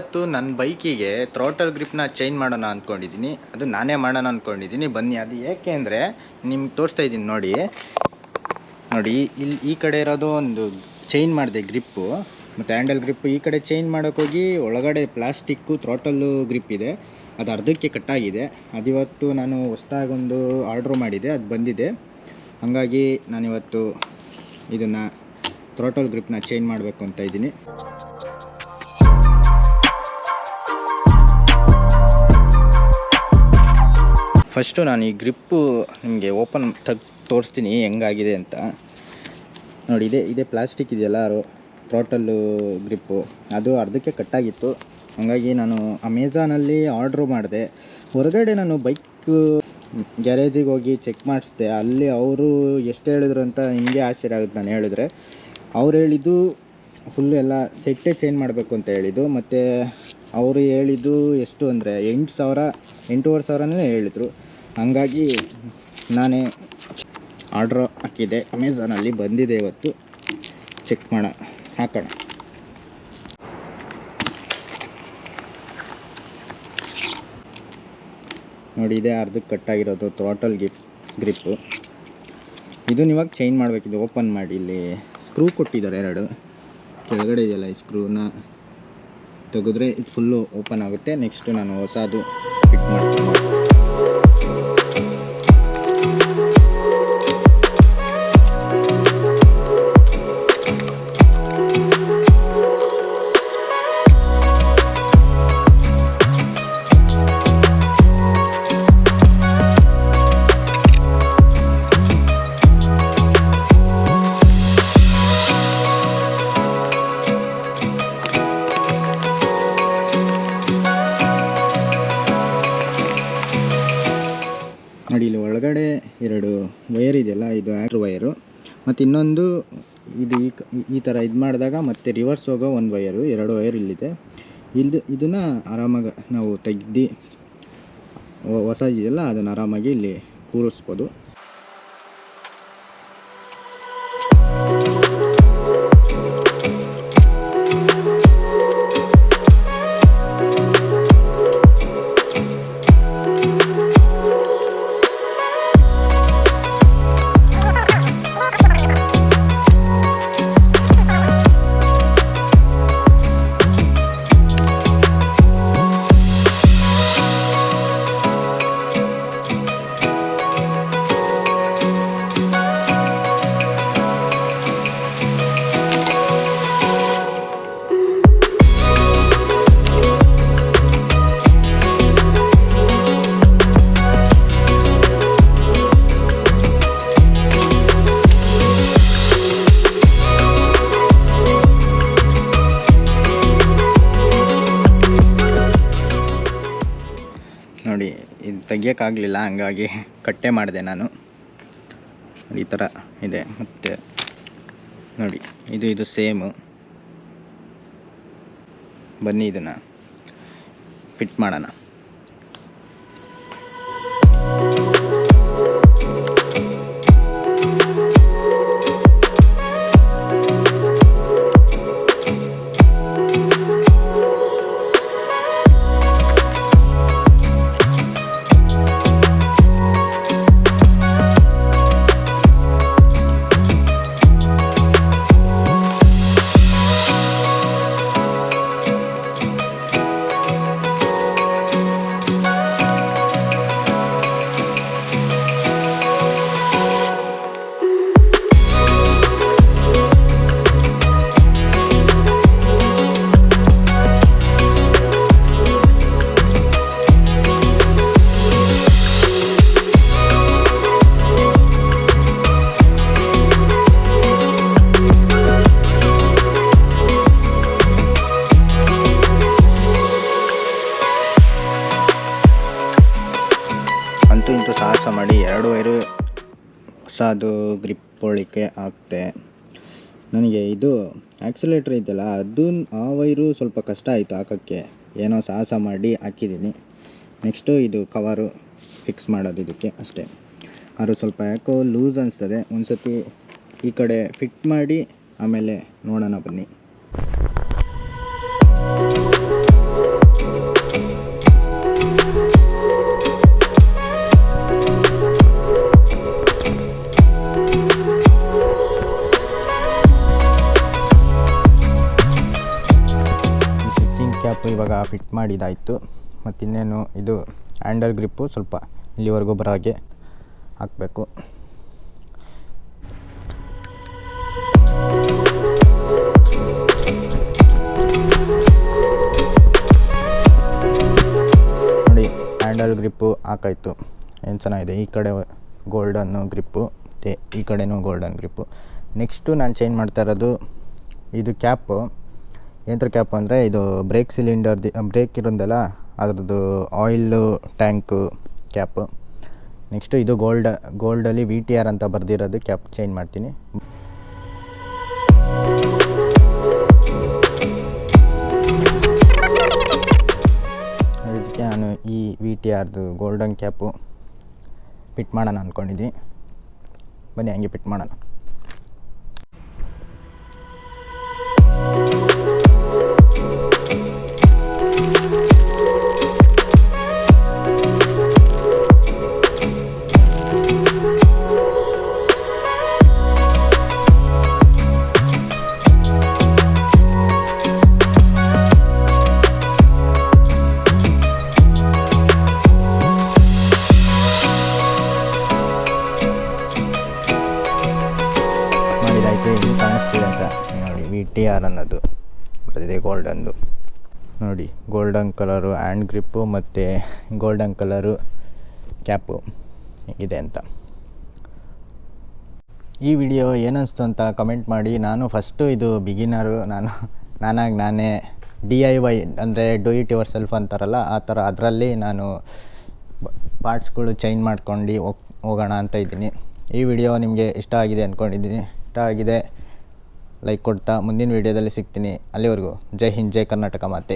ಇವತ್ತು ನನ್ನ ಬೈಕಿಗೆ ಥ್ರೋಟಲ್ ಗ್ರಿಪ್ನ ಚೇಂಜ್ ಮಾಡೋಣ ಅಂದ್ಕೊಂಡಿದ್ದೀನಿ. ಅದು ನಾನೇ ಮಾಡೋಣ ಅಂದ್ಕೊಂಡಿದ್ದೀನಿ. ಬನ್ನಿ, ಅದು ಏಕೆ ಅಂದರೆ ನಿಮ್ಗೆ ತೋರಿಸ್ತಾ ಇದ್ದೀನಿ ನೋಡಿ. ಇಲ್ಲಿ ಈ ಕಡೆ ಇರೋದು ಒಂದು ಚೇಂಜ್ ಮಾಡಿದೆ ಗ್ರಿಪ್ಪು ಮತ್ತು ಹ್ಯಾಂಡಲ್ ಗ್ರಿಪ್ಪು. ಈ ಕಡೆ ಚೇಂಜ್ ಮಾಡೋಕ್ಕೋಗಿ ಒಳಗಡೆ ಪ್ಲಾಸ್ಟಿಕ್ಕು ಥ್ರೋಟಲ್ಲು ಗ್ರಿಪ್ ಇದೆ, ಅದು ಅರ್ಧಕ್ಕೆ ಕಟ್ಟಾಗಿದೆ. ಅದಿವತ್ತು ನಾನು ಹೊಸ್ದಾಗೊಂದು ಆರ್ಡ್ರ್ ಮಾಡಿದೆ, ಅದು ಬಂದಿದೆ. ಹಾಗಾಗಿ ನಾನಿವತ್ತು ಇದನ್ನು ಥ್ರೋಟಲ್ ಗ್ರಿಪ್ನ ಚೇಂಜ್ ಮಾಡಬೇಕು ಅಂತ ಇದ್ದೀನಿ. ಫಸ್ಟು ನಾನು ಈ ಗ್ರಿಪ್ಪು ನಿಮಗೆ ಓಪನ್ ತೋರಿಸ್ತೀನಿ ಹೆಂಗಾಗಿದೆ ಅಂತ. ನೋಡಿ, ಇದೇ ಪ್ಲಾಸ್ಟಿಕ್ ಇದೆಯಲ್ಲ ಥ್ರೋಟಲ್ಲು ಗ್ರಿಪ್ಪು, ಅದು ಅರ್ಧಕ್ಕೆ ಕಟ್ಟಾಗಿತ್ತು. ಹಾಗಾಗಿ ನಾನು ಅಮೆಝಾನಲ್ಲಿ ಆರ್ಡ್ರು ಮಾಡಿದೆ. ಹೊರಗಡೆ ನಾನು ಬೈಕ್ ಗ್ಯಾರೇಜಿಗೆ ಹೋಗಿ ಚೆಕ್ ಮಾಡಿಸಿದೆ. ಅಲ್ಲಿ ಅವರು ಎಷ್ಟು ಹೇಳಿದ್ರು ಅಂತ ನಿಮಗೆ ಆಶ್ಚರ್ಯ ಆಗುತ್ತೆ. ನಾನು ಹೇಳಿದ್ರೆ ಅವ್ರು ಹೇಳಿದ್ದು ಫುಲ್ಲು ಎಲ್ಲ ಸೆಟ್ಟೇ ಚೇಂಜ್ ಮಾಡಬೇಕು ಅಂತ ಹೇಳಿದ್ದು. ಮತ್ತು ಅವರು ಹೇಳಿದ್ದು ಎಷ್ಟು ಅಂದರೆ 8,000 ಹೇಳಿದರು. ಹಾಗಾಗಿ ನಾನೇ ಆರ್ಡ್ರ್ ಹಾಕಿದೆ. ಅಮೆಝಾನಲ್ಲಿ ಬಂದಿದೆ, ಇವತ್ತು ಚೆಕ್ ಹಾಕೋಣ. ನೋಡಿ, ಇದೇ ಅರ್ಧಕ್ಕೆ ಕಟ್ಟಾಗಿರೋದು ಥ್ರೋಟಲ್ ಗ್ರಿಪ್ಪು. ಇದನ್ನು ಇವಾಗ ಚೇಂಜ್ ಮಾಡಬೇಕಿದೆ. ಓಪನ್ ಮಾಡಿ, ಇಲ್ಲಿ ಸ್ಕ್ರೂ ಕೊಟ್ಟಿದ್ದಾರೆ 2 ಕೆಳಗಡೆ ಇದೆಯಲ್ಲ, ಈ ಸ್ಕ್ರೂನ ತೆಗೆದ್ರೆ ಇದು ಫುಲ್ಲು ಓಪನ್ ಆಗುತ್ತೆ. ನೆಕ್ಸ್ಟು ನಾನು ಹೊಸದು ಫಿಟ್ ಮಾಡ್ತೀನಿ. ನೋಡಿ, ಇಲ್ಲಿ ಒಳಗಡೆ 2 ವೈರ್ ಇದೆಯಲ್ಲ, ಇದು ಆ್ಯಕ್ಟ್ರ್ ವೈರು, ಮತ್ತು ಇನ್ನೊಂದು ಇದು ಈ ಥರ ಇದು ಮಾಡಿದಾಗ ಮತ್ತೆ ರಿವರ್ಸ್ ಹೋಗೋ ಒಂದು ವೈರು, 2 ವೈರ್ ಇಲ್ಲಿದೆ. ಇದನ್ನು ಆರಾಮಾಗಿ ನಾವು ತೆಗ್ದು ಹೊಸದಿದೆಯಲ್ಲ ಅದನ್ನು ಆರಾಮಾಗಿ ಇಲ್ಲಿ ಕೂರಿಸ್ಬೋದು. ನೋಡಿ, ಇದು ತೆಗಿಯೋಕ್ಕಾಗಲಿಲ್ಲ, ಹಂಗಾಗಿ ಕಟ್ಟೆ ಮಾಡಿದೆ ನಾನು. ಈ ಥರ ಇದೆ. ಮತ್ತು ನೋಡಿ, ಇದು ಸೇಮು. ಬನ್ನಿ, ಇದನ್ನು ಫಿಟ್ ಮಾಡೋಣ. ಇಂತೂ ಸಾಹಸ ಮಾಡಿ 2 ವೈರು ಹೊಸದು ಗ್ರಿಪ್ ಹೊಳಿಕೆ ಆಗ್ತೆ. ನನಗೆ ಇದು ಆಕ್ಸಿಲೇಟ್ರ್ ಇದೆಯಲ್ಲ, ಆ ವೈರು ಸ್ವಲ್ಪ ಕಷ್ಟ ಆಯಿತು ಹಾಕೋಕ್ಕೆ. ಏನೋ ಸಾಹಸ ಮಾಡಿ ಹಾಕಿದ್ದೀನಿ. ನೆಕ್ಸ್ಟು ಇದು ಕವರು ಫಿಕ್ಸ್ ಮಾಡೋದು ಇದಕ್ಕೆ ಅಷ್ಟೇ. ಅದು ಸ್ವಲ್ಪ ಯಾಕೋ ಲೂಸ್ ಅನಿಸ್ತದೆ. ಒಂದು ಸತಿ ಈ ಕಡೆ ಫಿಟ್ ಮಾಡಿ ಆಮೇಲೆ ನೋಡೋಣ ಬನ್ನಿ. ಇವಾಗ ಫಿಟ್ ಮಾಡಿದ್ದಾಯಿತು. ಮತ್ತು ಇನ್ನೇನು ಇದು ಹ್ಯಾಂಡಲ್ ಗ್ರಿಪ್ಪು ಸ್ವಲ್ಪ ಇಲ್ಲಿವರೆಗೂ ಬರೋ ಹಾಗೆ ಹಾಕಬೇಕು. ನೋಡಿ ಹ್ಯಾಂಡಲ್ ಗ್ರಿಪ್ಪು ಹಾಕಾಯಿತು. ಏನು ಚೆನ್ನಾಗಿದೆ. ಈ ಕಡೆ ಗೋಲ್ಡನ್ನು ಗ್ರಿಪ್ಪು ಮತ್ತು ಈ ಕಡೆನೂ ಗೋಲ್ಡನ್ ಗ್ರಿಪ್ಪು. ನೆಕ್ಸ್ಟು ನಾನು ಚೇಂಜ್ ಮಾಡ್ತಾ ಇರೋದು ಇದು ಕ್ಯಾಪು. ಯಂತ್ರ ಕ್ಯಾಪು ಅಂದರೆ ಇದು ಬ್ರೇಕ್ ಸಿಲಿಂಡರ್ದು ಬ್ರೇಕ್ ಇರೋದಲ್ಲ ಅದ್ರದ್ದು ಆಯಿಲು ಟ್ಯಾಂಕು ಕ್ಯಾಪು. ನೆಕ್ಸ್ಟು ಇದು ಗೋಲ್ಡಲ್ಲಿ VTR ಅಂತ ಬರೆದಿರೋದು ಕ್ಯಾಪ್ ಚೇಂಜ್ ಮಾಡ್ತೀನಿ. ಇದಕ್ಕೆ ನಾನು ಈ VTRದು ಗೋಲ್ಡನ್ ಕ್ಯಾಪು ಫಿಟ್ ಮಾಡೋಣ ಅಂದ್ಕೊಂಡಿದ್ದೀನಿ. ಬನ್ನಿ ಹಂಗೆ ಫಿಟ್ ಮಾಡೋಣ. ಇಲ್ಲಿ ಕಾಣಿಸ್ತಿದೆ ಅಂತ ನೋಡಿ VTR ಅನ್ನೋದು ಬರೆದಿದೆ ಗೋಲ್ಡನ್ದು. ನೋಡಿ ಗೋಲ್ಡನ್ ಕಲರು ಹ್ಯಾಂಡ್ ಗ್ರಿಪ್ಪು ಮತ್ತು ಗೋಲ್ಡನ್ ಕಲರು ಕ್ಯಾಪು ಇದೆ ಅಂತ. ಈ ವಿಡಿಯೋ ಏನನ್ನಿಸ್ತು ಅಂತ ಕಮೆಂಟ್ ಮಾಡಿ. ನಾನು ಫಸ್ಟು ಇದು ಬಿಗಿನರು, ನಾನೇ DIY ಅಂದರೆ ಡೂ ಇಟ್ ಯುವರ್ ಸೆಲ್ಫ್ ಅಂತಾರಲ್ಲ ಆ ಥರ ಅದರಲ್ಲಿ ನಾನು ಪಾರ್ಟ್ಸ್ಗಳು ಚೇಂಜ್ ಮಾಡ್ಕೊಂಡು ಹೋಗೋಣ ಅಂತ ಇದ್ದೀನಿ. ಈ ವಿಡಿಯೋ ನಿಮಗೆ ಇಷ್ಟ ಆಗಿದೆ ಅಂದ್ಕೊಂಡಿದ್ದೀನಿ. ಇಷ್ಟ ಆಗಿದೆ ಲೈಕ್ ಕೊಡ್ತಾ ಮುಂದಿನ ವೀಡಿಯೋದಲ್ಲಿ ಸಿಗ್ತೀನಿ. ಅಲ್ಲಿವರೆಗೂ ಜೈ ಹಿಂದ್, ಜೈ ಕರ್ನಾಟಕ ಮಾತೆ.